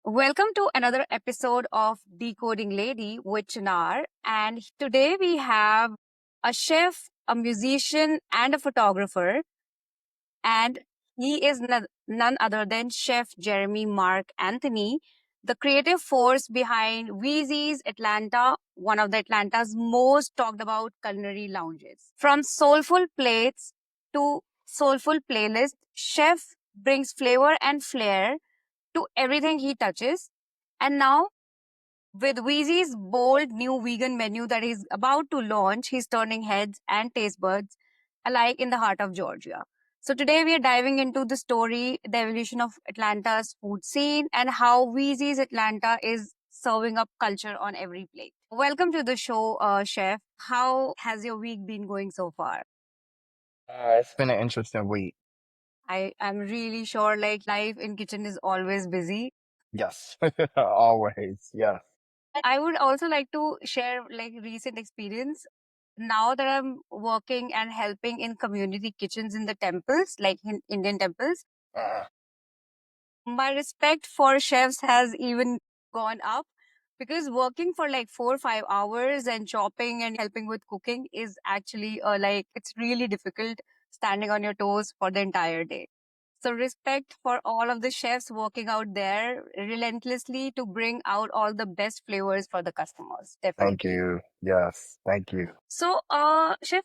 Welcome to another episode of Decoding Lady with Chinar. And today we have a chef, a musician, and a photographer. And he is none other than Chef Jeremy Marc Anthony, the creative force behind Weezy's Atlanta, one of the Atlanta's most talked about culinary lounges. From soulful plates to soulful playlists, Chef brings flavor and flair to everything he touches. And now, with Weezy's bold new vegan menu that he's about to launch, he's turning heads and taste buds alike in the heart of Georgia. So, today we are diving into the story, the evolution of Atlanta's food scene, and how Weezy's Atlanta is serving up culture on every plate. Welcome to the show, Chef. How has your week been going so far? It's been an interesting week. I am really sure like life in kitchen is always busy. Yes, always. Yes. I would also like to share like recent experience. Now that I'm working and helping in community kitchens in the temples, like in Indian temples, Uh, my respect for chefs has even gone up because working for like 4 or 5 hours and chopping and helping with cooking is actually like it's really difficult standing on your toes for the entire day. So respect for all of the chefs working out there relentlessly to bring out all the best flavors for the customers. Thank Definitely. you. Yes, thank you. So, Chef,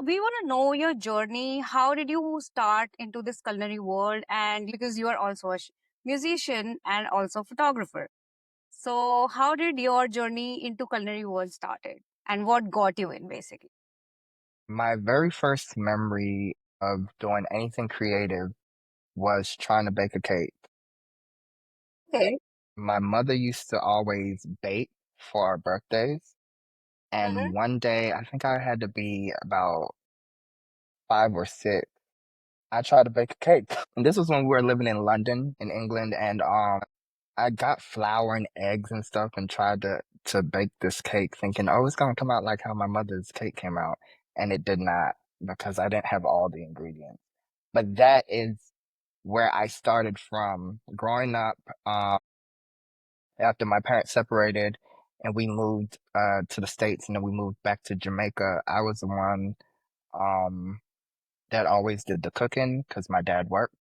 we want to know your journey. How did you start into this culinary world? And because you are also a musician and also photographer. So, how did your journey into culinary world started? And what got you in, basically? My very first memory of doing anything creative was trying to bake a cake. Okay. My mother used to always bake for our birthdays, Mm-hmm. and one day, I think I had to be about 5 or 6. I tried to bake a cake. And this was when we were living in London, in England, and I got flour and eggs and stuff and tried to bake this cake thinking, oh, it's gonna come out like how my mother's cake came out. And it did not because I didn't have all the ingredients. But that is where I started from growing up, after my parents separated and we moved to the States and then we moved back to Jamaica. I was the one um that always did the cooking because my dad worked.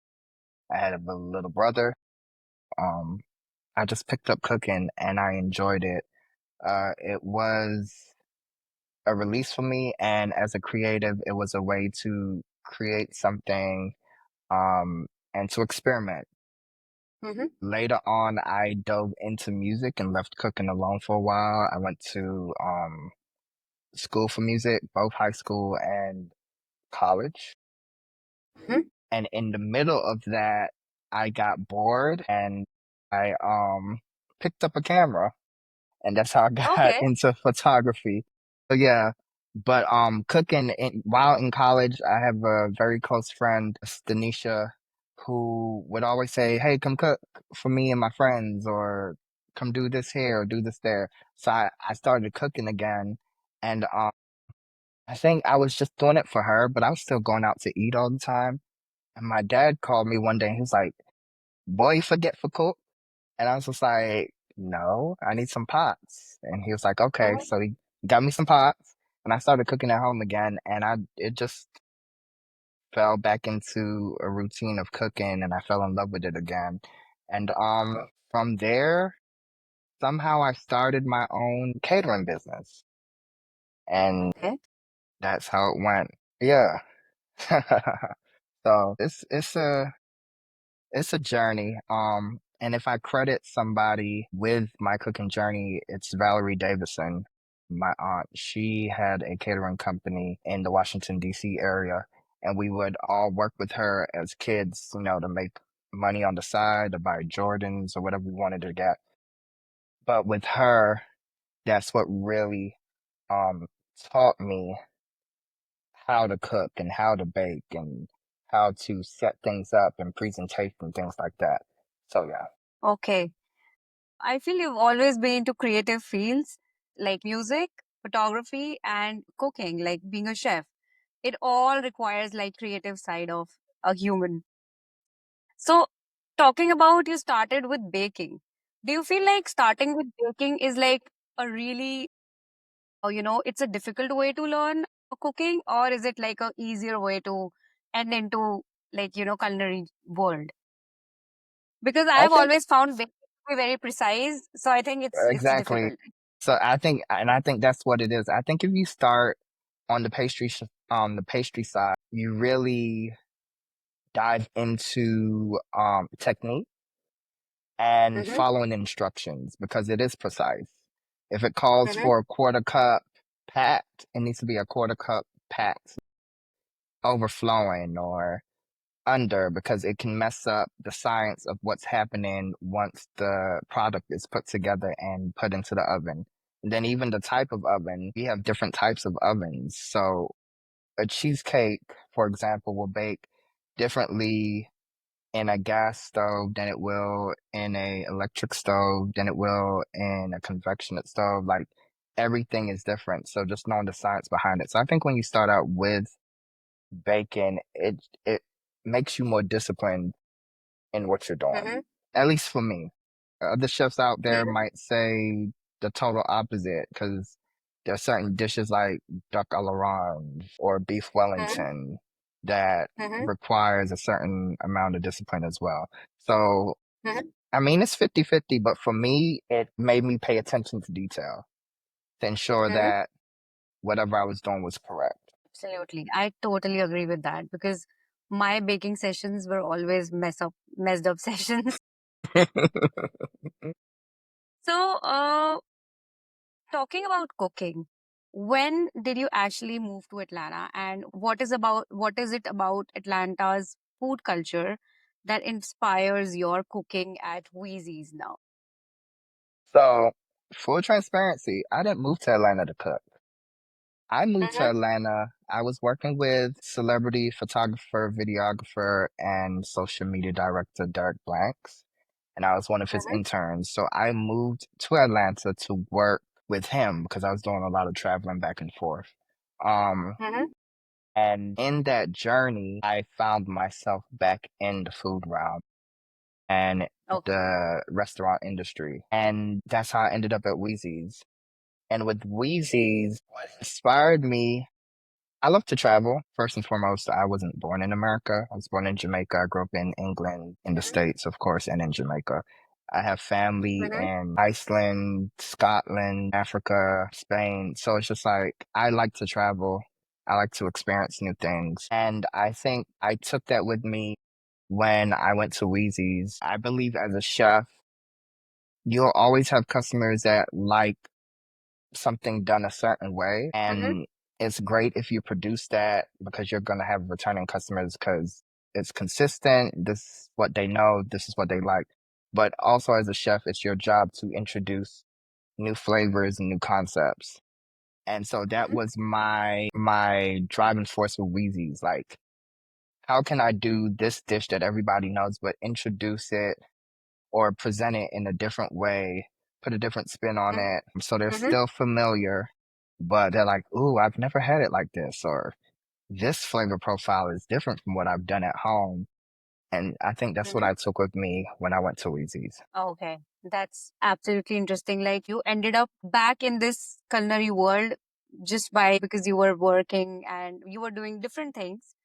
I had a little brother. Um I just picked up cooking and I enjoyed it. It was a release for me, and as a creative, it was a way to create something and to experiment. Mm-hmm. Later on, I dove into music and left cooking alone for a while. I went to school for music, both high school and college. Mm-hmm. And in the middle of that, I got bored and I picked up a camera, and that's how I got Okay. into photography. So yeah, but while in college, I have a very close friend, Stanisha, who would always say, "Hey, come cook for me and my friends," or "Come do this here or do this there." So I started cooking again, and I think I was just doing it for her, but I was still going out to eat all the time. And my dad called me one day, and he was like, "Boy, you forget for cook." And I was just like, no, I need some pots. And he was like, okay. Mm-hmm. So he got me some pots and I started cooking at home again. And it just fell back into a routine of cooking and I fell in love with it again. And, from there, somehow I started my own catering business and Okay. that's how it went. Yeah. So it's a journey. And if I credit somebody with my cooking journey, it's Valerie Davison, my aunt. She had a catering company in the Washington, D.C. area, and we would all work with her as kids, to make money on the side, to buy Jordans or whatever we wanted to get. But with her, that's what really um taught me how to cook and how to bake and how to set things up and presentation, things like that. So yeah. Okay. I feel you've always been into creative fields like music, photography, and cooking, like being a chef. It all requires like creative side of a human. So talking about you started with baking. Do you feel like starting with baking is like a really, it's a difficult way to learn cooking, or is it like a easier way to end into like, culinary world? Because I I've think always found baking to be very precise, so I think it's exactly. difficult. So I think that's what it is. I think if you start on on the pastry side, you really dive into technique and Mm-hmm. following instructions because it is precise. If it calls Mm-hmm. for a quarter cup packed, it needs to be a quarter cup packed, overflowing or under because it can mess up the science of what's happening once the product is put together and put into the oven. And then even the type of oven, we have different types of ovens. So a cheesecake, for example, will bake differently in a gas stove than it will in a electric stove, than it will in a convection stove. Like everything is different. So just knowing the science behind it. So I think when you start out with bacon, it makes you more disciplined in what you're doing. Mm-hmm. At least for me. Other chefs out there Mm-hmm. might say the total opposite because there are certain dishes like duck à l'orange or beef Mm-hmm. Wellington that Mm-hmm. requires a certain amount of discipline as well. So, Mm-hmm. I mean, it's 50-50, but for me, it made me pay attention to detail to ensure Mm-hmm. that whatever I was doing was correct. Absolutely. I totally agree with that because my baking sessions were always messed up sessions. So, talking about cooking, when did you actually move to Atlanta, and what is it about Atlanta's food culture that inspires your cooking at Weezy's now? So, full transparency, I didn't move to Atlanta to cook. I moved to Mm-hmm. Atlanta. I was working with celebrity photographer, videographer, and social media director Derek Blanks, and I was one of his Mm-hmm. interns. So I moved to Atlanta to work with him because I was doing a lot of traveling back and forth. Um, Mm-hmm. and in that journey, I found myself back in the food realm and Okay. the restaurant industry. And that's how I ended up at Weezy's. And with Weezy's, what inspired me, I love to travel. First and foremost, I wasn't born in America. I was born in Jamaica. I grew up in England, in the Mm-hmm. States, of course, and in Jamaica. I have family Mm-hmm. in Iceland, Scotland, Africa, Spain. So it's just like, I like to travel. I like to experience new things. And I think I took that with me when I went to Weezy's. I believe as a chef, you'll always have customers that like something done a certain way. Mm-hmm. And it's great if you produce that because you're going to have returning customers because it's consistent. This is what they know. This is what they like. But also as a chef, it's your job to introduce new flavors and new concepts. And so that Mm-hmm. was my driving force with Wheezy's. Like, how can I do this dish that everybody knows, but introduce it or present it in a different way, put a different spin on it so they're Mm-hmm. still familiar, but they're like, ooh, I've never had it like this, or this flavor profile is different from what I've done at home. And I think that's what Mm-hmm. I took with me when I went to Weezy's. Okay, that's absolutely interesting. Like you ended up back in this culinary world just by because you were working and you were doing different things.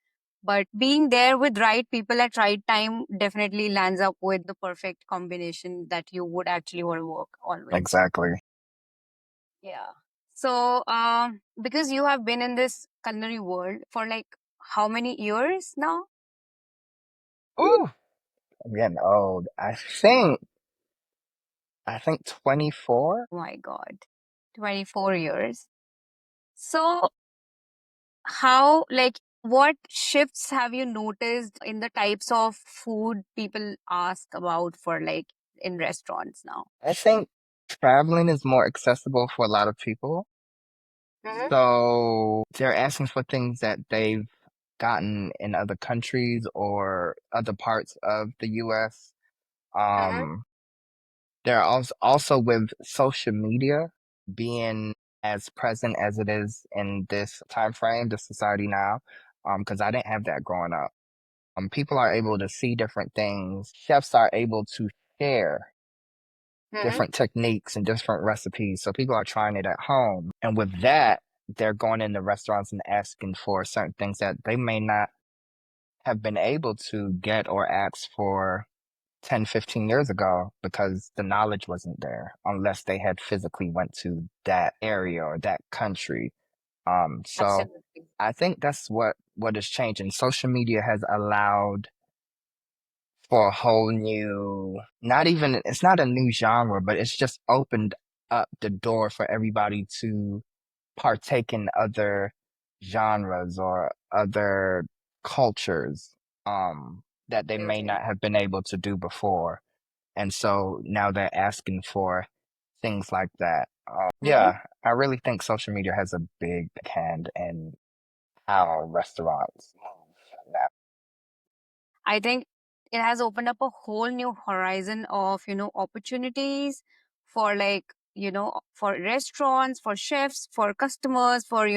But being there with right people at right time definitely lands up with the perfect combination that you would actually want to work always. Exactly. Yeah. So, because you have been in this culinary world for like how many years now? Ooh, I'm getting old. I think 24. Oh my God, 24 years. So, how, like, what shifts have you noticed in the types of food people ask about for like in restaurants now? I think traveling is more accessible for a lot of people. Mm-hmm. So they're asking for things that they've gotten in other countries or other parts of the US. Mm-hmm. Um, there are also with social media being as present as it is in this time frame, this society now, because I didn't have that growing up. People are able to see different things. Chefs are able to share Mm-hmm. different techniques and different recipes. So people are trying it at home. And with that, they're going into restaurants and asking for certain things that they may not have been able to get or ask for 10, 15 years ago because the knowledge wasn't there unless they had physically went to that area or that country. So Absolutely. I think that's what is changing. Social media has allowed for a whole new, not even, it's not a new genre, but it's just opened up the door for everybody to partake in other genres or other cultures, that they may Absolutely. not have been able to do before. And so now they're asking for things like that. Mm-hmm. Yeah, I really think social media has a big hand in how restaurants move now. I think it has opened up a whole new horizon of, opportunities for like, for restaurants, for chefs, for customers, for,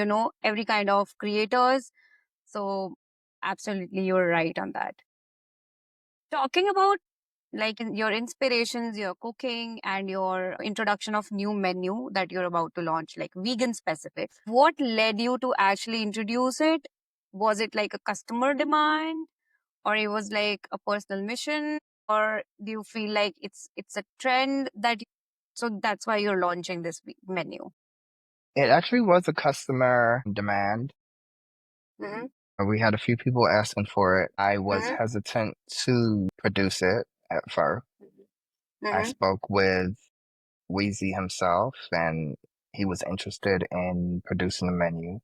every kind of creators. So absolutely, you're right on that. Talking about like your inspirations, your cooking, and your introduction of new menu that you're about to launch, like vegan specific. What led you to actually introduce it? Was it like a customer demand, or it was like a personal mission, or do you feel like it's a trend so that's why you're launching this menu? It actually was a customer demand. Mm-hmm. We had a few people asking for it. I was Mm-hmm. hesitant to produce it at first. I Mm-hmm. spoke with Weezy himself, and he was interested in producing a menu.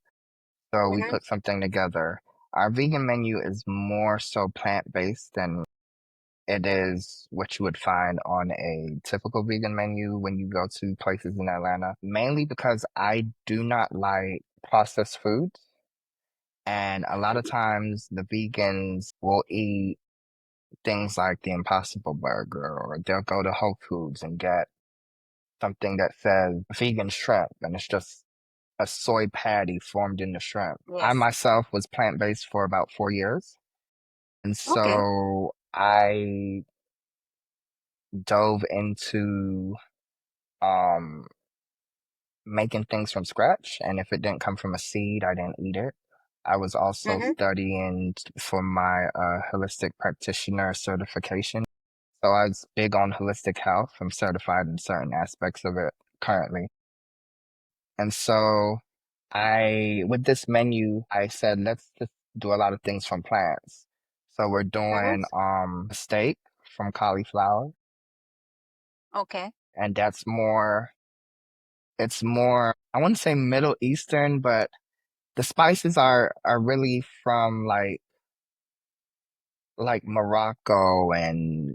So we Mm-hmm. put something together. Our vegan menu is more so plant-based than it is what you would find on a typical vegan menu when you go to places in Atlanta, mainly because I do not like processed foods. And a lot of times the vegans will eat things like the Impossible Burger, or they'll go to Whole Foods and get something that says vegan shrimp, and it's just a soy patty formed into shrimp. I Yes. myself was plant-based for about 4 years. And Okay. so I dove into um making things from scratch. And if it didn't come from a seed, I didn't eat it. I was also Mm-hmm. studying for my holistic practitioner certification. So I was big on holistic health. I'm certified in certain aspects of it currently. And so with this menu, I said, let's just do a lot of things from plants. So we're Mm-hmm. doing steak from cauliflower, Okay. and it's more, I wouldn't say Middle Eastern, but the spices are really from like Morocco and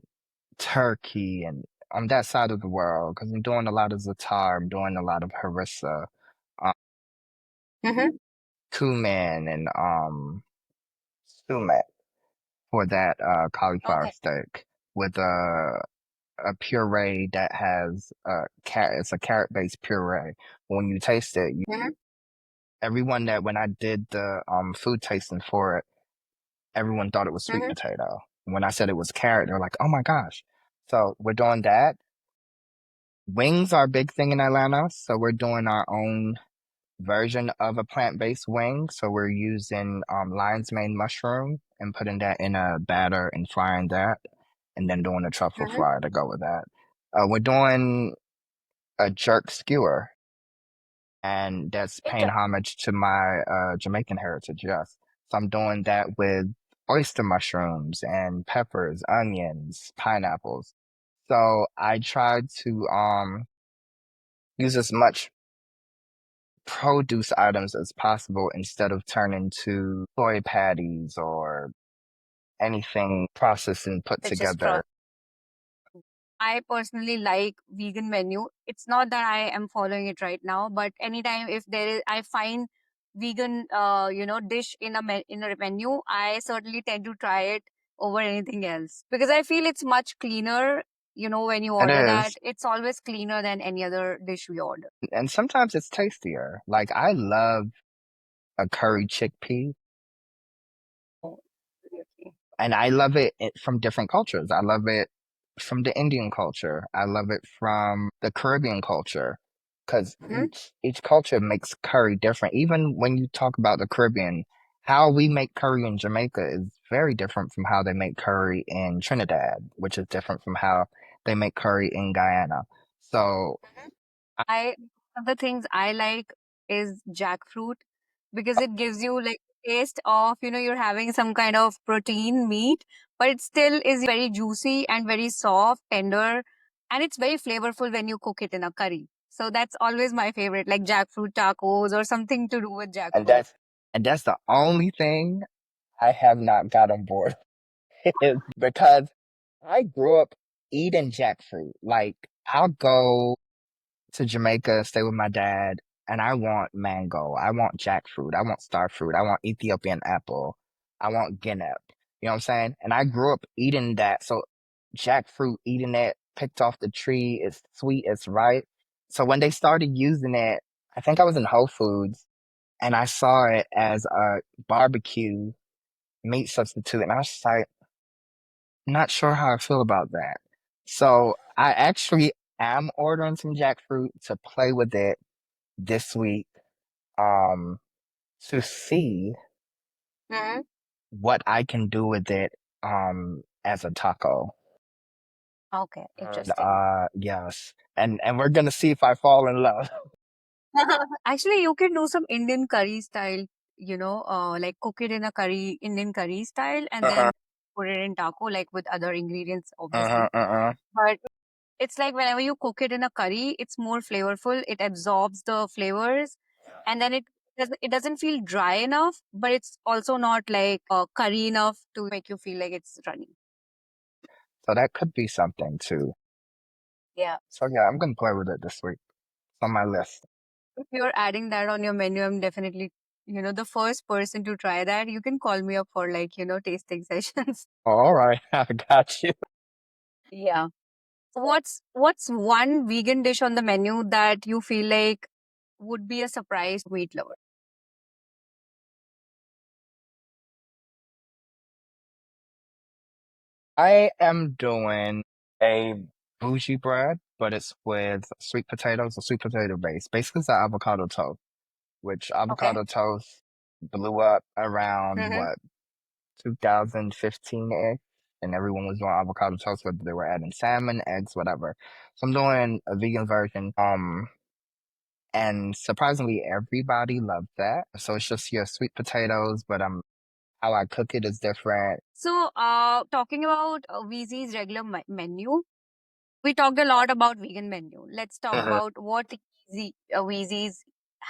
Turkey and on that side of the world, because I'm doing a lot of za'atar, I'm doing a lot of harissa, um, Mm-hmm. cumin and sumac for that cauliflower Okay. steak with a puree that has carrot. It's a carrot-based puree. When you taste it, Mm-hmm. everyone that when I did the food tasting for it, everyone thought it was sweet Mm-hmm. potato. When I said it was carrot, they're like, "Oh my gosh!" So we're doing that. Wings are a big thing in Atlanta, so we're doing our own version of a plant-based wing. So we're using lion's mane mushroom and putting that in a batter and frying that, and then doing a truffle Mm-hmm. fry to go with that. We're doing a jerk skewer, and that's paying homage to my Jamaican heritage. Yes, so I'm doing that with oyster mushrooms and peppers, onions, pineapples. So I tried to use as much produce items as possible instead of turning to soy patties or anything processed and put It's just together. I personally like vegan menu. It's not that I am following it right now, but anytime if there is, I find vegan, dish in in a menu, I certainly tend to try it over anything else because I feel it's much cleaner. When you It order that, is. it's always cleaner than any other dish we order. And sometimes it's tastier. Like I love a curry chickpea, Oh, okay. and I love it from different cultures. I love it from the Indian culture. I love it from the Caribbean culture because Mhm. each culture makes curry different. Even when you talk about the Caribbean, how we make curry in Jamaica is very different from how they make curry in Trinidad, which is different from how they make curry in Guyana. So, I One of the things I like is jackfruit because it gives you like taste of, you're having some kind of protein meat, but it still is very juicy and very soft, tender, and it's very flavorful when you cook it in a curry. So that's always my favorite, like jackfruit tacos or something to do with and jackfruit. that's the only thing I have not got on board is because I grew up eating jackfruit. Like, I'll go to Jamaica, stay with my dad, and I want mango. I want jackfruit. I want star fruit. I want Ethiopian apple. I want guinep. You know what I'm saying? And I grew up eating that. So jackfruit, eating it, picked off the tree, it's sweet, it's ripe. So when they started using it, I think I was in Whole Foods and I saw it as a barbecue meat substitute, and I was just like, not sure how I feel about that. So I actually am ordering some jackfruit to play with it this week, um, to see Mhm. what I can do with it, as a taco. Okay, And interesting. yes, and we're gonna see if I fall in love. Actually, you can do some Indian curry style, like cook it in a curry, Indian curry style, and Uh-huh, then put it in taco, like with other ingredients, uh-huh, obviously. uh-huh. But it's like whenever you cook it in a curry, it's more flavorful. It absorbs the flavors, and then it doesn't feel dry enough, but it's also not like curry enough to make you feel like it's runny. So that could be something too. Yeah. So yeah, I'm gonna play with it this week. It's on my list. If you're adding that on your menu, I'm definitely, the first person to try that. You can call me up for like, tasting sessions. All right, I got you. Yeah. What's one vegan dish on the menu that you feel like would be a surprise meat lover? I am doing a bougie bread, but it's with sweet potatoes, a sweet potato base. Basically, it's an avocado toast, which Okay. avocado toast blew up around Mm-hmm. what, 2015-ish, and everyone was doing avocado toast, whether they were adding salmon, eggs, whatever. So I'm doing a vegan version. And surprisingly, everybody loved that. So it's just your sweet potatoes, but how I cook it is different. So, talking about Weezy's regular menu, we talked a lot about vegan menu. Let's talk Mhm. about what Weezy's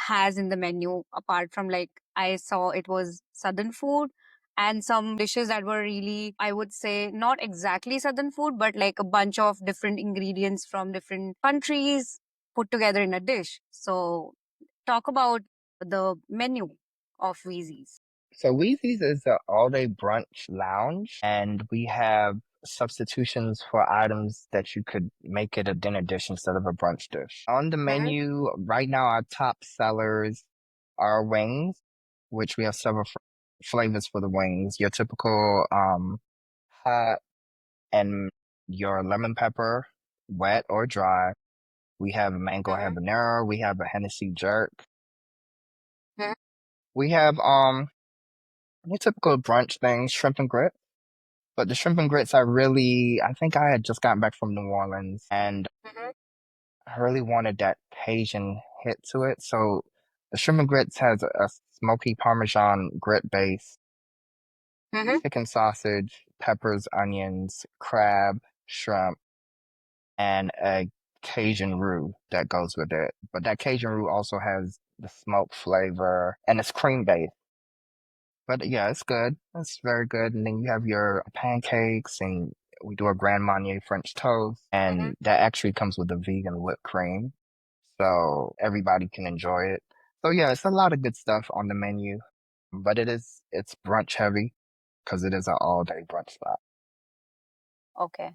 has in the menu. Apart from like I saw it was southern food and some dishes that were really, I would say, not exactly southern food, but like a bunch of different ingredients from different countries put together in a dish. So, talk about the menu of Weezy's. So Weezy's is an all-day brunch lounge, and we have substitutions for items that you could make it a dinner dish instead of a brunch dish. On the Mhm. menu right now, our top sellers are wings, which we have several flavors for the wings. Your typical hot and your lemon pepper, wet or dry. We have a mango Mhm. habanero. We have a Hennessy jerk. Mhm. We have your typical brunch things, shrimp and grits. But the shrimp and grits, I think I had just gotten back from New Orleans and Mhm. I really wanted that Cajun hit to it. So the shrimp and grits has a smoky Parmesan grit base, Mhm. chicken sausage, peppers, onions, crab, shrimp, and a Cajun roux that goes with it. But that Cajun roux also has the smoke flavor and it's cream based. But yeah, it's good. It's very good. And then you have your pancakes, and we do a Grand Marnier French toast, Mhm. and that actually comes with a vegan whipped cream, so everybody can enjoy it. So yeah, it's a lot of good stuff on the menu, but it's brunch heavy because it is an all day brunch spot. Okay.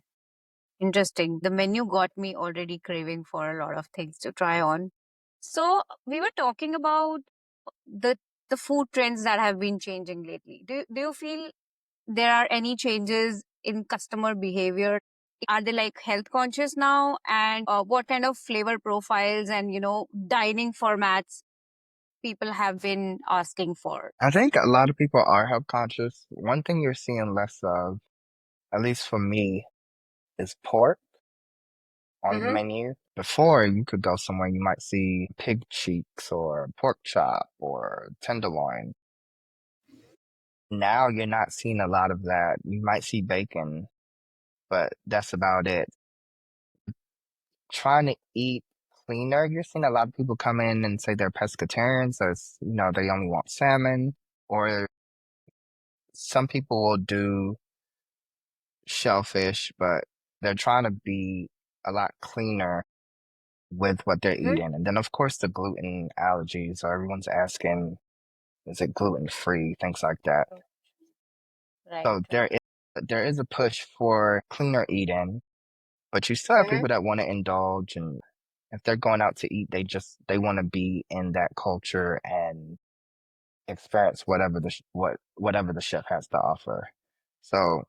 Interesting. The menu got me already craving for a lot of things to try on. So we were talking about the the food trends that have been changing lately. Do you feel there are any changes in customer behavior? Are they like health conscious now? And what kind of flavor profiles and, dining formats people have been asking for? I think a lot of people are health conscious. One thing you're seeing less of, at least for me, is pork on the Mm-hmm. menu. Before, you could go somewhere, you might see pig cheeks or pork chop or tenderloin. Now you're not seeing a lot of that. You might see bacon, but that's about it. Trying to eat cleaner, you're seeing a lot of people come in and say they're pescatarians, so they only want salmon, or some people will do shellfish, but they're trying to be a lot cleaner with what they're Mm-hmm. eating. And then, of course, the gluten allergies. So everyone's asking, is it gluten free? Things like that. Right, So right. there is a push for cleaner eating, but you still have Mm-hmm. people that want to indulge, and if they're going out to eat, they want to be in that culture and experience whatever the chef has to offer. So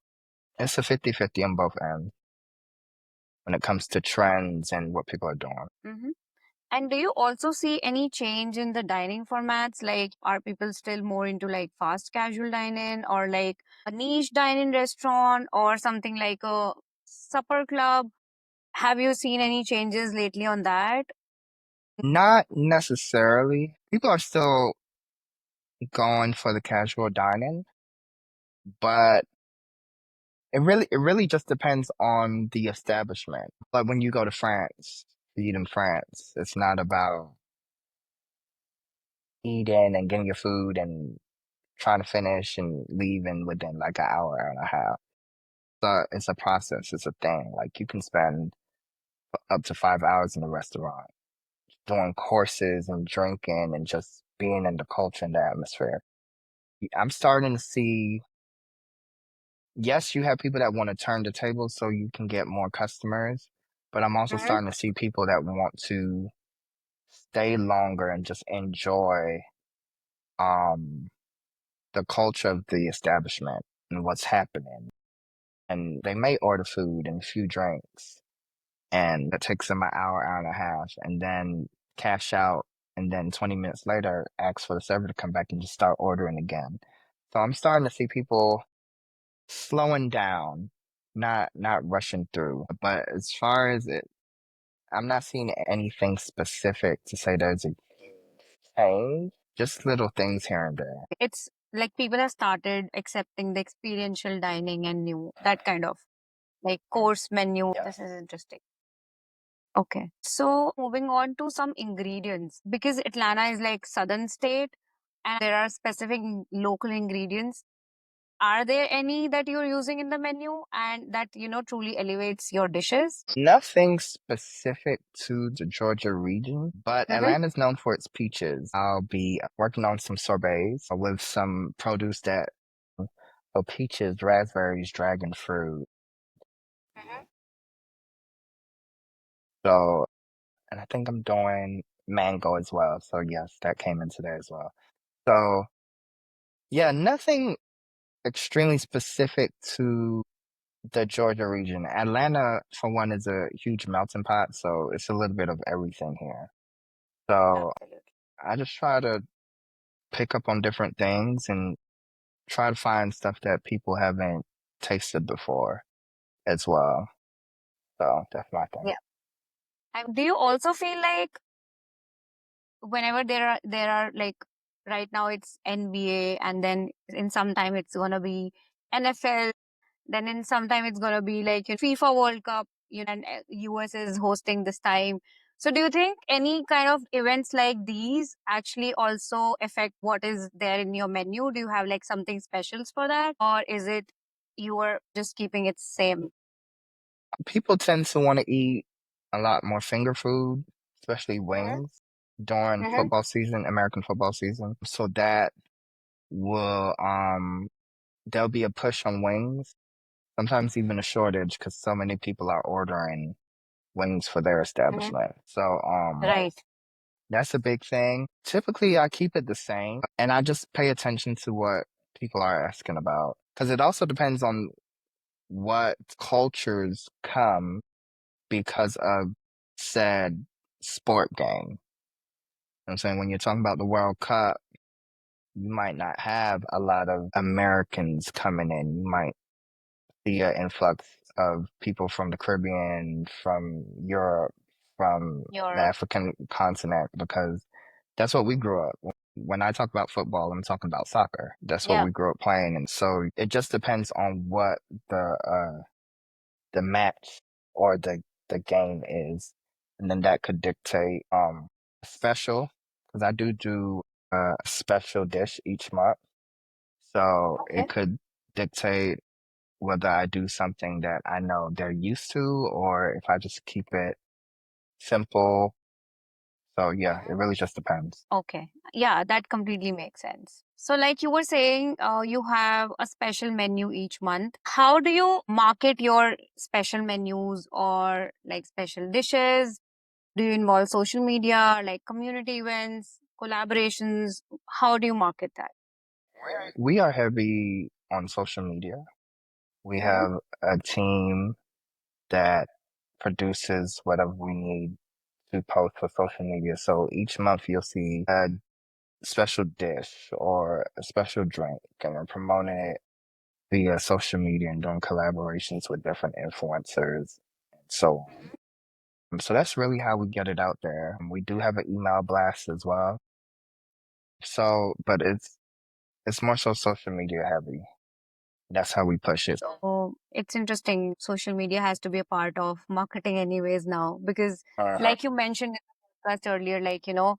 it's a 50-50 on both ends when it comes to trends and what people are doing. Mm-hmm. And do you also see any change in the dining formats? Like, are people still more into like fast casual dining or like a niche dining restaurant or something like a supper club? Have you seen any changes lately on that? Not necessarily. People are still going for the casual dining, but it really just depends on the establishment. Like when you go to France, to eat in France, it's not about eating and getting your food and trying to finish and leaving within like an hour and a half. So it's a process, it's a thing. Like you can spend up to 5 hours in a restaurant doing courses and drinking and just being in the culture and the atmosphere. I'm starting to see, yes, you have people that want to turn the table so you can get more customers, but I'm also Mm-hmm. starting to see people that want to stay longer and just enjoy um the culture of the establishment and what's happening. And they may order food and a few drinks, and it takes them an hour, hour and a half, and then cash out, and then 20 minutes later ask for the server to come back and just start ordering again. So I'm starting to see people slowing down, not rushing through. But as far as it, I'm not seeing anything specific to say there's a change. Just little things here and there. It's like people have started accepting the experiential dining and new that kind of like course menu. Yes. This is interesting. Okay. So moving on to some ingredients because Atlanta is like southern state and there are specific local ingredients. Are there any that you're using in the menu and that truly elevates your dishes? Nothing specific to the Georgia region, but Mm-hmm. Atlanta's known for its peaches. I'll be working on some sorbets with some produce that, so peaches, raspberries, dragon fruit. So, and I think I'm doing mango as well. So yes, that came into there as well. So yeah, nothing extremely specific to the Georgia region. Atlanta, for one, is a huge melting pot, so it's a little bit of everything here. So Absolutely. I just try to pick up on different things and try to find stuff that people haven't tasted before as well. So that's my thing. Yeah. And do you also feel like whenever there are like right now it's NBA and then in some time it's gonna be NFL, then in some time it's gonna be like FIFA World Cup, and US is hosting this time. So do you think any kind of events like these actually also affect what is there in your menu? Do you have like something specials for that? Or is it you are just keeping it same? People tend to want to eat a lot more finger food, especially Mm-hmm. wings during Mm-hmm. football season, American football season. So that will there'll be a push on wings, sometimes even a shortage because so many people are ordering wings for their Mm-hmm. establishment. So Right. that's a big thing. Typically I keep it the same and I just pay attention to what people are asking about because it also depends on what cultures come because of said sport game. I'm saying when you're talking about the World Cup, you might not have a lot of Americans coming in. You might see an influx of people from the Caribbean, from Europe, from the Europe. African continent, because that's what we grew up. When I talk about football, I'm talking about soccer. That's what Yeah. we grew up playing. And so it just depends on what the match or the game is. And then that could dictate special, because I do a special dish each month. So it Okay. could dictate whether I do something that I know they're used to or if I just keep it simple. So yeah, it really just depends. Okay. Yeah, that completely makes sense. So, like you were saying, you have a special menu each month. How do you market your special menus or like special dishes? Do you involve social media, like community events, collaborations? How do you market that? We are heavy on social media. We Hmm. have a team that produces whatever we need to post for social media. So each month you'll see a special dish or a special drink, and we're promoting it via social media and doing collaborations with different influencers and so on. So that's really how we get it out there. We do have an email blast as well. So, but it's more so social media heavy. That's how we push it. So it's interesting. Social media has to be a part of marketing, anyways, now because, Uh-huh. like you mentioned in the podcast earlier,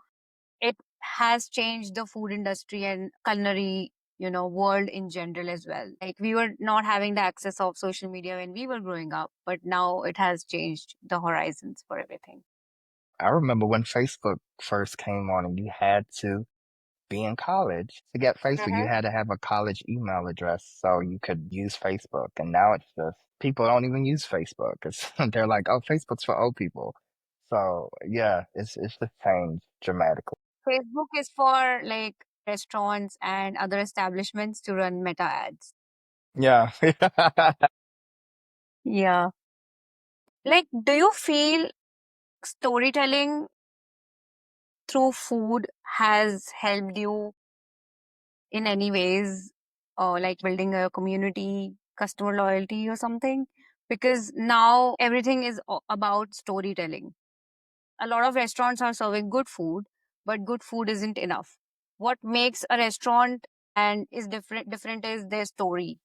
it has changed the food industry and culinary, world in general as well. Like we were not having the access of social media when we were growing up, but now it has changed the horizons for everything. I remember when Facebook first came on and you had to be in college to get Facebook. You Hmm. had to have a college email address so you could use Facebook. And now it's just people don't even use Facebook. It's they're like, oh, Facebook's for old people. So yeah, it's just changed dramatically. Facebook is for like restaurants and other establishments to run meta ads. Yeah. Yeah. Like, do you feel storytelling through food has helped you in any ways, or like building a community, customer loyalty, or something? Because now everything is about storytelling. A lot of restaurants are serving good food, but good food isn't enough. What makes a restaurant and is different is their story.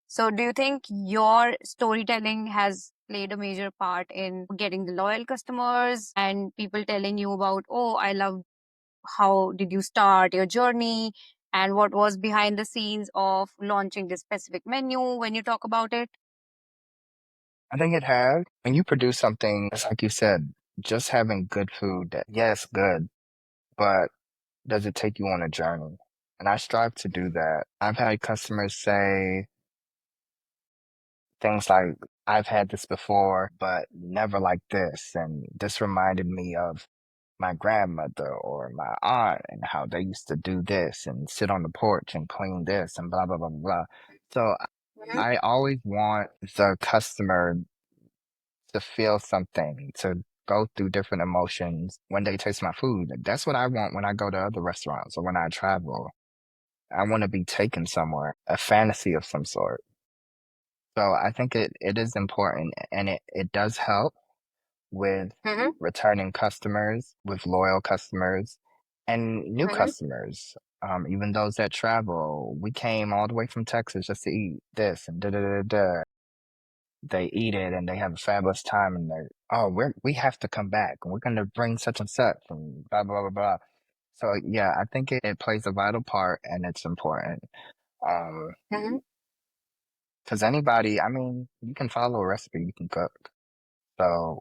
So, do you think your storytelling has played a major part in getting the loyal customers and people telling you about, oh, I love how did you start your journey and what was behind the scenes of launching this specific menu when you talk about it? I think it has. When you produce something, it's like you said, just having good food that, yes, good, but does it take you on a journey? And I strive to do that. I've had customers say things like, I've had this before, but never like this. And this reminded me of my grandmother or my aunt and how they used to do this and sit on the porch and clean this and blah, blah, blah, blah. So Mhm. I always want the customer to feel something, to go through different emotions when they taste my food. That's what I want when I go to other restaurants or when I travel. I want to be taken somewhere, a fantasy of some sort. So I think it is important and it does help with Mhm. returning customers, with loyal customers and new Mhm. customers. Even those that travel, we came all the way from Texas just to eat this and da da da da. They eat it and they have a fabulous time and they're, oh, we have to come back and we're going to bring such and such and blah, blah, blah, blah. So yeah, I think it plays a vital part and it's important. Um, Mhm. Cause anybody, I mean, you can follow a recipe, you can cook. So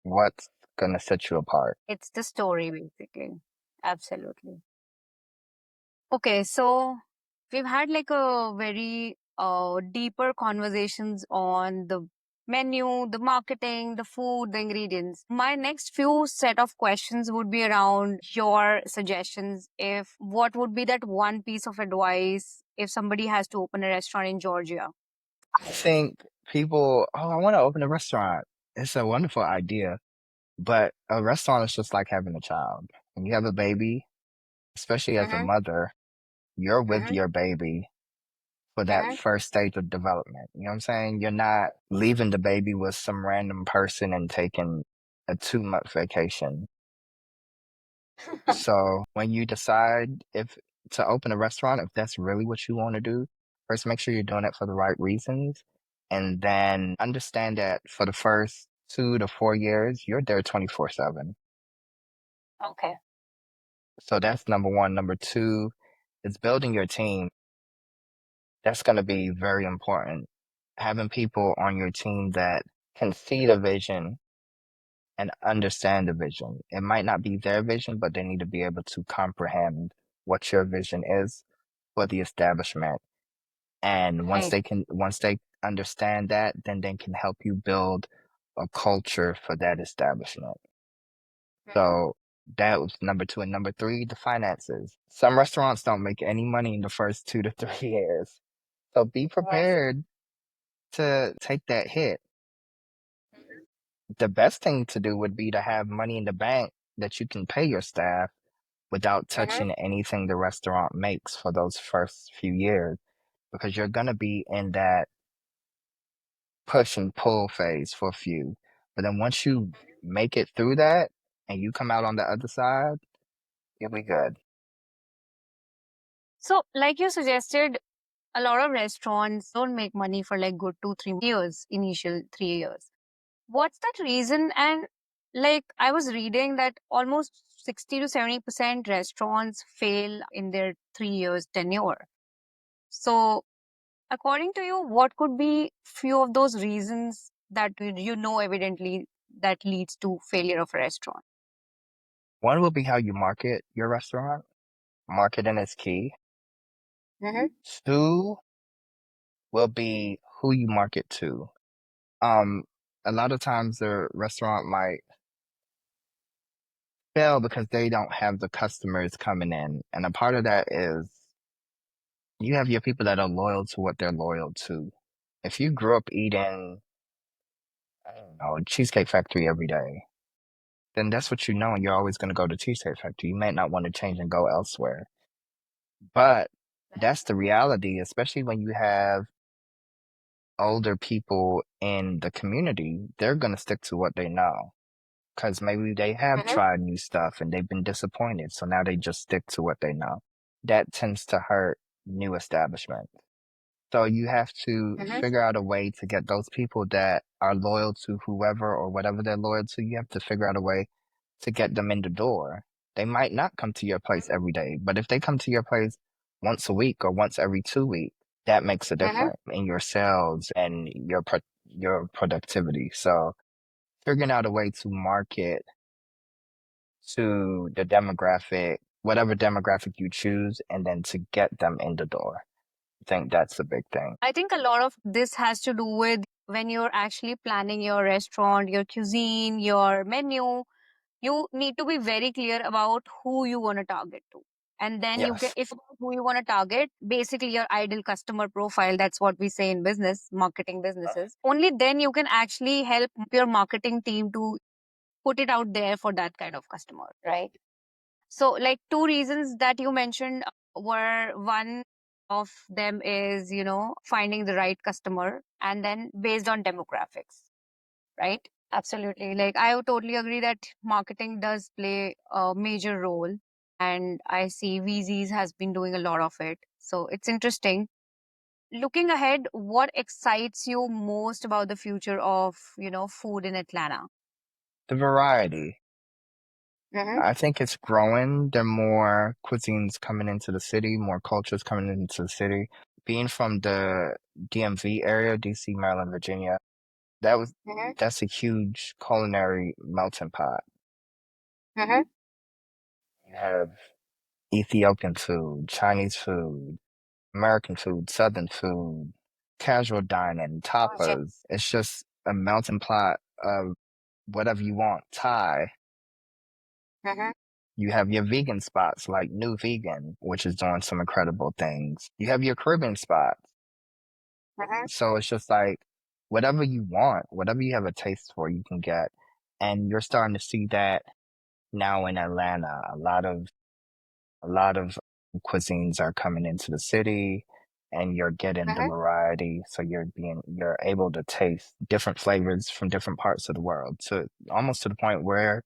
what's gonna set you apart? It's the story, basically. Absolutely. Okay, so we've had like a very deeper conversations on the menu, the marketing, the food, the ingredients. My next few set of questions would be around your suggestions. If what would be that one piece of advice if somebody has to open a restaurant in Georgia? I think people, oh, I want to open a restaurant. It's a wonderful idea, but a restaurant is just like having a child. When you have a baby, especially as a Mm-hmm. mother, you're with Mm-hmm. your baby for that Mm-hmm. first stage of development. You know what I'm saying? You're not leaving the baby with some random person and taking a 2 month vacation. So when you decide if to open a restaurant, if that's really what you want to do, first make sure you're doing it for the right reasons. And then understand that for the first 2 to 4 years, you're there 24/7. Okay. So that's number one. Number two is building your team. That's going to be very important. Having people on your team that can see the vision and understand the vision. It might not be their vision, but they need to be able to comprehend what your vision is for the establishment. And Right. once they understand that, then they can help you build a culture for that establishment. Mm-hmm. So that was number two. And number three, the finances. Some restaurants don't make any money in the first 2 to 3 years. So be Yes. prepared to take that hit. The best thing to do would be to have money in the bank that you can pay your staff without Mm-hmm. touching anything the restaurant makes for those first few years because you're going to be in that push and pull phase for a few. But then once you make it through that and you come out on the other side, you'll be good. So, like you suggested, a lot of restaurants don't make money for like good 2, 3 years, initial 3 years. What's that reason? And like I was reading that almost 60 to 70% restaurants fail in their 3 years tenure. So, according to you, what could be few of those reasons that you know evidently that leads to failure of a restaurant? One will be how you market your restaurant. Marketing is key. Mm-hmm. Two will be who you market to. Um, a lot of times the restaurant might fail because they don't have the customers coming in. And a part of that is you have your people that are loyal to what they're loyal to. If you grew up eating, I don't know, Cheesecake Factory every day, then that's what you know, and you're always going to go to Cheesecake Factory. You may not want to change and go elsewhere. But that's the reality, especially when you have older people in the community, they're going to stick to what they know. Because maybe they have Mm-hmm. tried new stuff and they've been disappointed. So now they just stick to what they know. That tends to hurt new establishments. So you have to Mm-hmm. figure out a way to get those people that are loyal to whoever or whatever they're loyal to. You have to figure out a way to get them in the door. They might not come to your place every day, but if they come to your place once a week or once every 2 weeks, that makes a Mm-hmm. difference in your sales and your productivity. So figuring out a way to market to the demographic, whatever demographic you choose, and then to get them in the door. I think that's a big thing. I think a lot of this has to do with when you're actually planning your restaurant, your cuisine, your menu, you need to be very clear about who you want to target to. And then you can, Yes. if who you want to target, basically your ideal customer profile, that's what we say in business, marketing businesses. Only then you can actually help your marketing team to put it out there for that kind of customer, right? So, like two reasons that you mentioned were one of them is, finding the right customer and then based on demographics, right? Absolutely. Like, I would totally agree that marketing does play a major role. And I see Weezy's has been doing a lot of it. So, it's interesting. Looking ahead, what excites you most about the future of, food in Atlanta? The variety. Mm-hmm. I think it's growing. There are more cuisines coming into the city, more cultures coming into the city. Being from the DMV area, DC, Maryland, Virginia, that was Mm-hmm. that's a huge culinary melting pot. Mm-hmm. You have Ethiopian food, Chinese food, American food, Southern food, casual dining, tapas. It's just a melting pot of whatever you want. Thai. Mm-hmm. You have your vegan spots like New Vegan, which is doing some incredible things. You have your Caribbean spots. Mhm. So it's just like whatever you want, whatever you have a taste for, you can get. And you're starting to see that now in Atlanta. A lot of cuisines are coming into the city and you're getting the Mhm. variety. So you're able to taste different flavors from different parts of the world to almost to the point where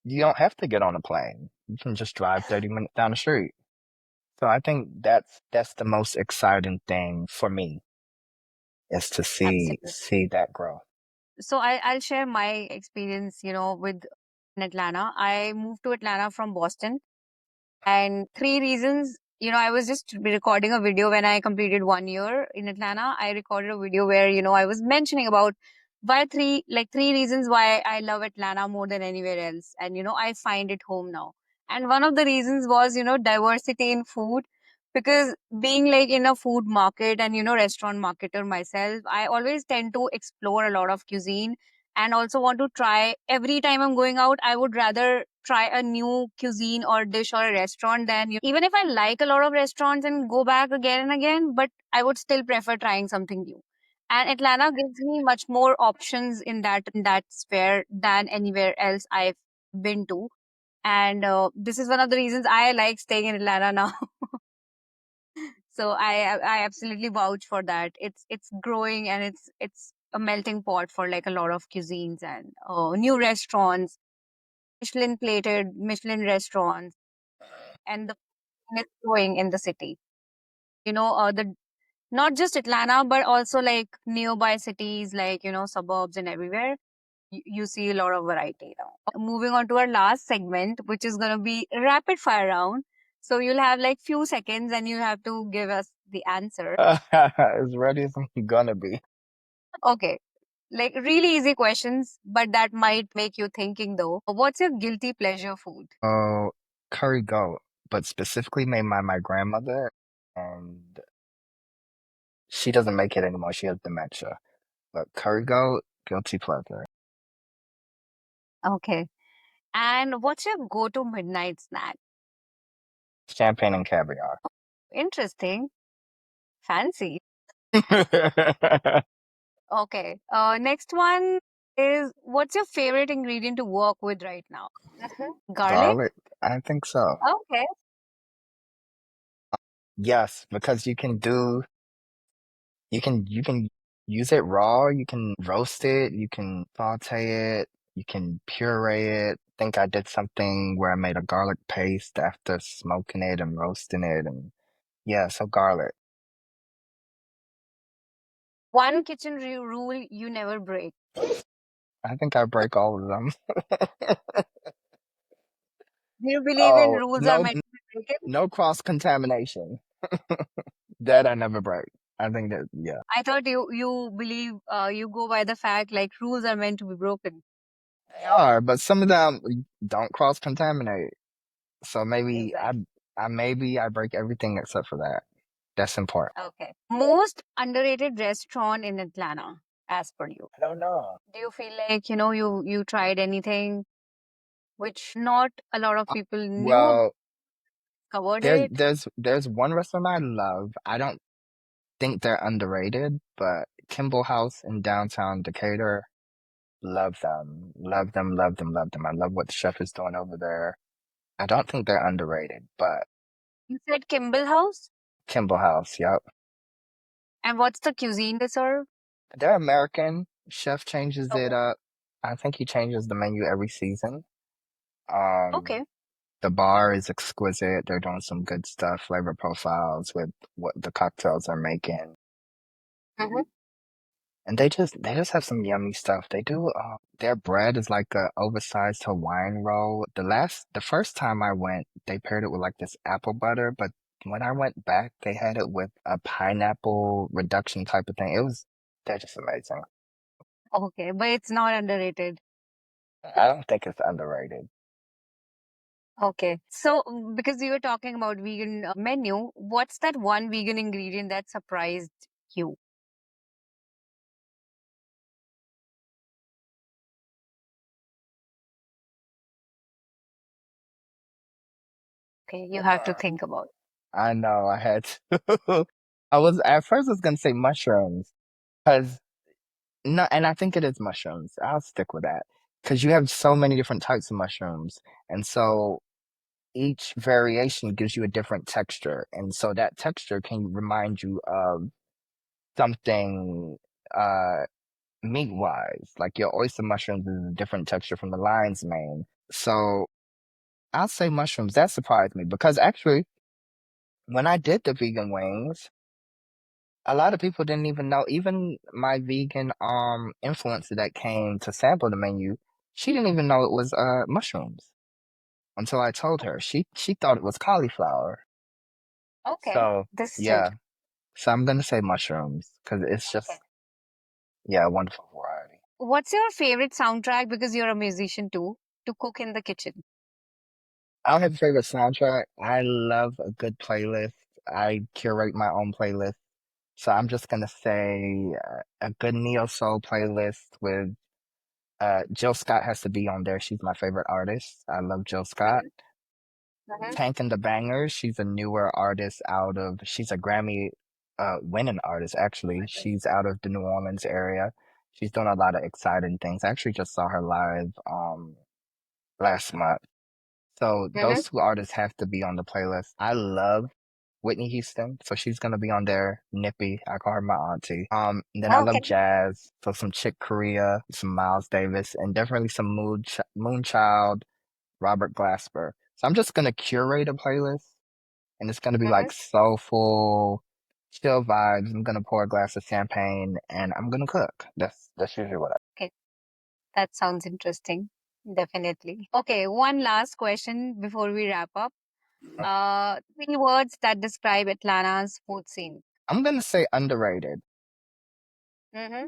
you don't have to get on a plane. You can just drive 30 minutes down the street. So I think that's the most exciting thing for me is to see Absolutely. see that growth. So I'll share my experience, with in Atlanta. I moved to Atlanta from Boston. And three reasons, I was just recording a video when I completed 1 year in Atlanta. I recorded a video where, I was mentioning about why three reasons why I love Atlanta more than anywhere else. And, I find it home now. And one of the reasons was, diversity in food. Because being like in a food market and, restaurant marketer myself, I always tend to explore a lot of cuisine and also want to try every time I'm going out. I would rather try a new cuisine or dish or a restaurant than even if I like a lot of restaurants and go back again and again, but I would still prefer trying something new. And Atlanta gives me much more options in that sphere than anywhere else I've been to. And this is one of the reasons I like staying in Atlanta now. So I absolutely vouch for that. It's growing and it's a melting pot for like a lot of cuisines and new restaurants, Michelin restaurants, and the food is growing in the city. The not just Atlanta, but also like nearby cities, like suburbs and everywhere. You see a lot of variety now. Moving on to our last segment, which is gonna be rapid fire round. So you'll have like few seconds, and you have to give us the answer. As ready as I'm gonna be. Okay. Like really easy questions, but that might make you thinking though. What's your guilty pleasure food? Oh, curry goat, but specifically made by my grandmother, and she doesn't make it anymore. She has dementia. But curry goat, guilty pleasure. Okay. And what's your go-to midnight snack? Champagne and caviar. Interesting. Fancy. Okay. Next one is what's your favorite ingredient to work with right now? Garlic? Garlic? I think so. Okay. Yes, because you can use it raw, you can roast it, you can saute it, you can puree it. I think I did something where I made a garlic paste after smoking it and roasting it and yeah, so garlic. One kitchen rule you never break. I think I break all of them. Do you believe in Oh, rules are no, meant to be broken? no cross contamination. That I never break. I think that, yeah. I thought you believe you go by the fact like rules are meant to be broken. They are, but some of them don't cross contaminate. So maybe Exactly. I break everything except for that. That's important. Okay. Most underrated restaurant in Atlanta, as per you. I don't know. Do you feel like, you tried anything which not a lot of people knew about, Well, covered there's it? there's there's one restaurant I love. I don't think they're underrated, but Kimball House in downtown Decatur, love them. Love them, love them, love them. I love what the chef is doing over there. I don't think they're underrated, but You said Kimball House? Kimball House, yep. And what's the cuisine they serve? They're American. Chef changes it Okay. up. I think he changes the menu every season. Um, Okay. the bar is exquisite. They're doing some good stuff, flavor profiles with what the cocktails are making. Mhm. And they just have some yummy stuff. They do their bread is like a oversized Hawaiian roll. The first time I went, they paired it with like this apple butter, but when I went back, they had it with a pineapple reduction type of thing. They're just amazing. Okay, but it's not underrated. I don't think it's underrated. Okay. So, because you were talking about vegan menu, what's that one vegan ingredient that surprised you? Okay, you have to Uh, think about. I know I had to. I was at first I was gonna say mushrooms because no, and I think it is mushrooms. I'll stick with that because you have so many different types of mushrooms, and so each variation gives you a different texture, and so that texture can remind you of something uh meat wise. Like your oyster mushrooms is a different texture from the lion's mane. So I'll say mushrooms. That surprised me because actually when I did the vegan wings, a lot of people didn't even know. Even my vegan influencer that came to sample the menu, she didn't even know it was mushrooms until I told her. She thought it was cauliflower. Okay. So This is yeah. interesting. So I'm gonna say mushrooms because it's Okay. just yeah, a wonderful variety. What's your favorite soundtrack because you're a musician too to cook in the kitchen? I don't have a favorite soundtrack. I love a good playlist. I curate my own playlist. So I'm just gonna say a good neo soul playlist with Jill Scott has to be on there. She's my favorite artist. I love Jill Scott. Mhm. Mhm. Tank and the Bangers. She's a newer artist out of. She's a Grammy winning artist actually. She's out of the New Orleans area. She's doing a lot of exciting things. I actually just saw her live last month. So Mhm. those two artists have to be on the playlist. I love Whitney Houston, so she's gonna be on there. Nippy, I call her my auntie. And then I love Okay. jazz, so some Chick Corea, some Miles Davis, and definitely some Moonchild, Robert Glasper. So I'm just gonna curate a playlist, and it's gonna be Mhm. like soulful, chill vibes. I'm gonna pour a glass of champagne, and I'm gonna cook. That's usually what Okay. That sounds interesting. Definitely. Okay. One last question before we wrap up. I. 3 words that describe Atlanta's food scene. I'm gonna say underrated, Mm-hmm.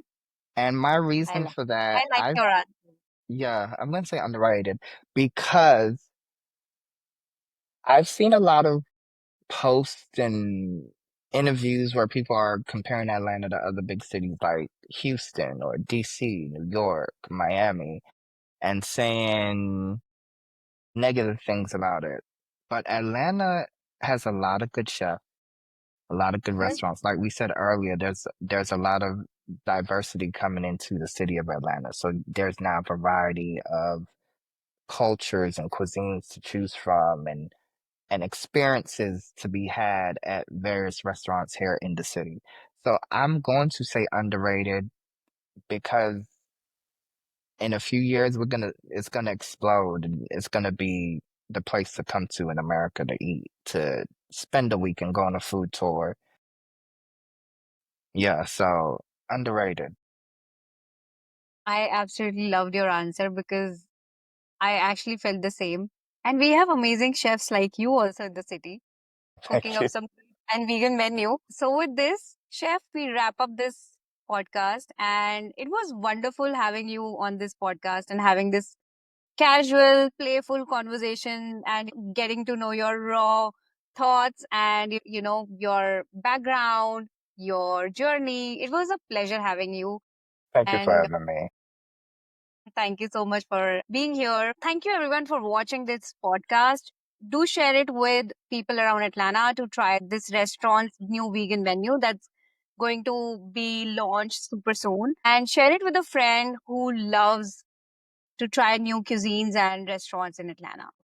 and my I reason like. for I that, like I your answer. yeah, I'm gonna say underrated because I've seen a lot of posts and interviews where people are comparing Atlanta to other big cities like Houston or DC, New York, Miami, and saying negative things about it. But Atlanta has a lot of good chefs, a lot of good Mhm. restaurants. Like we said earlier, there's a lot of diversity coming into the city of Atlanta. So there's now a variety of cultures and cuisines to choose from and experiences to be had at various restaurants here in the city. So I'm going to say underrated because in a few years it's gonna explode and it's gonna be the place to come to in America to eat, to spend a week and go on a food tour. Yeah, so underrated. I absolutely loved your answer because I actually felt the same. And we have amazing chefs like you also in the city cooking Thank up you. some and vegan menu. So with this, chef, we wrap up this podcast and it was wonderful having you on this podcast and having this casual, playful conversation and getting to know your raw thoughts and your background, your journey. It was a pleasure having you Thank you for and having me. thank you so much for being here. Thank you everyone for watching this podcast. Do share it with people around Atlanta to try this restaurant's new vegan menu that's going to be launched super soon. And share it with a friend who loves to try new cuisines and restaurants in Atlanta.